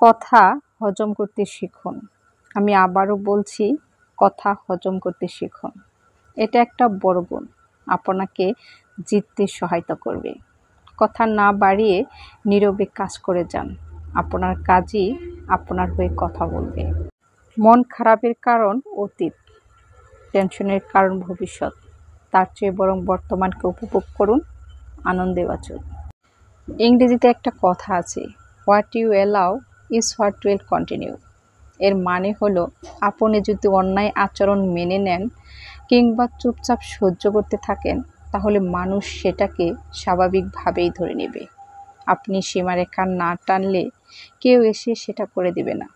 কথা হজম করতে শিখুন। আমি আবারও বলছি, কথা হজম করতে শিখুন। এটা একটা বড় গুণ, আপনাকে জিততে সহায়তা করবে। কথা না বাড়িয়ে নীরবে কাজ করে যান। আপনার কাজই আপনার হয়ে কথা বলবে। মন খারাপের কারণ অতীত, টেনশনের কারণ ভবিষ্যৎ। তার চেয়ে বরং বর্তমানকে উপভোগ করুন, আনন্দে বাঁচুন। ইংরেজিতে একটা কথা আছে, what you allow is what will continue. এর মানে হলো, আপনি যদি অন্যায় আচরণ মেনে নেন কিংবা চুপচাপ সহ্য করতে থাকেন, তাহলে মানুষ সেটাকে স্বাভাবিকভাবেই ধরে নেবে। আপনি সীমারেখা না টানলে কেউ এসে সেটা করে দেবে না।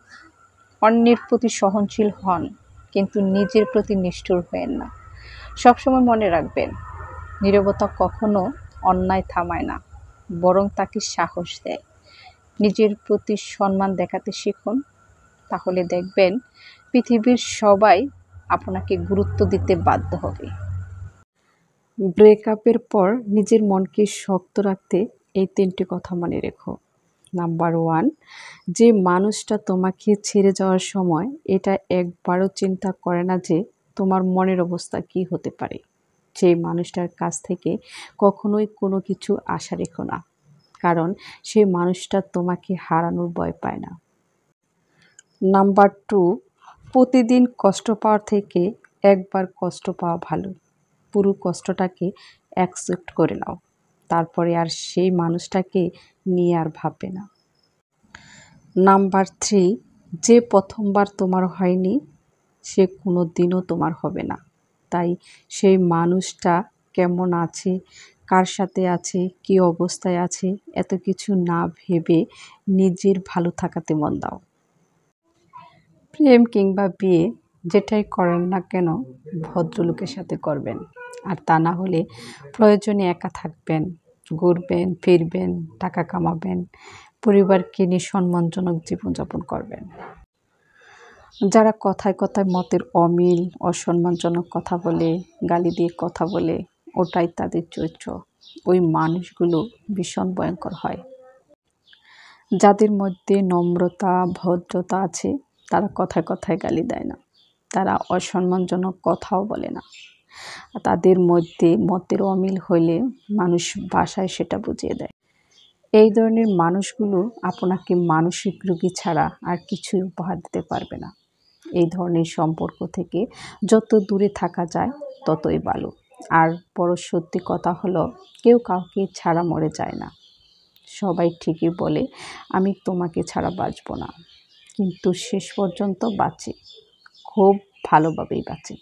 অন্যের প্রতি সহনশীল হন, কিন্তু নিজের প্রতি নিষ্ঠুর হয়েন না। সবসময় মনে রাখবেন, নীরবতা কখনো অন্যায় থামায় না, বরং তাকে সাহস দেয়। নিজের প্রতি সম্মান দেখাতে শিখুন, তাহলে দেখবেন পৃথিবীর সবাই আপনাকে গুরুত্ব দিতে বাধ্য হবে। ব্রেকআপের পর নিজের মনকে শক্ত রাখতে এই 3টি কথা মনে রেখো। নাম্বার 1, যে মানুষটা তোমাকে ছেড়ে যাওয়ার সময় এটা একবারও চিন্তা করে না যে তোমার মনের অবস্থা কী হতে পারে, সেই মানুষটার কাছ থেকে কখনোই কোনো কিছু আশা রেখো না, কারণ সেই মানুষটা তোমাকে হারানোর ভয় পায় না। নাম্বার 2, প্রতিদিন কষ্ট পাওয়ার থেকে একবার কষ্ট পাওয়া ভালো। পুরো কষ্টটাকে অ্যাকসেপ্ট করে নাও, তারপরে আর সেই মানুষটাকে নিয়ে আর ভাববে না। নাম্বার 3, যে প্রথমবার তোমার হয়নি সে কোনো দিনও তোমার হবে না। তাই সেই মানুষটা কেমন আছে, কার সাথে আছে, কী অবস্থায় আছে, এত কিছু না ভেবে নিজের ভালো থাকাতে মন দাও। প্রেম কিংবা বিয়ে যেটাই করেন না কেন ভদ্রলোকের সাথে করবেন, আর তা না হলে প্রয়োজনে একা থাকবেন, ঘুরবেন ফিরবেন, টাকা কামাবেন, পরিবারকে নিয়ে সম্মানজনক জীবনযাপন করবেন। যারা কথায় কথায় মতের অমিল, অসম্মানজনক কথা বলে, গালি দিয়ে কথা বলে, ওটাই তাদের চরিত্র। ওই মানুষগুলো ভীষণ ভয়ঙ্কর হয়। যাদের মধ্যে নম্রতা, ভদ্রতা আছে, তারা কথায় কথায় গালি দেয় না, তারা অসম্মানজনক কথাও বলে না। তাদের মধ্যে মতের অমিল হলে মানুষ ভাষায় সেটা বুঝিয়ে দেয়। এই ধরনের মানুষগুলো আপনাকে মানসিক রোগী ছাড়া আর কিছুই উপহার দিতে পারবে না। এই ধরনের সম্পর্ক থেকে যত দূরে থাকা যায় ততই ভালো। আর বড় সত্যি কথা হলো, কেউ কাউকে ছাড়া মরে যায় না। সবাই ঠিকই বলে আমি তোমাকে ছাড়া বাঁচব না, কিন্তু শেষ পর্যন্ত বাঁচে, খুব ভালোভাবেই বাঁচে।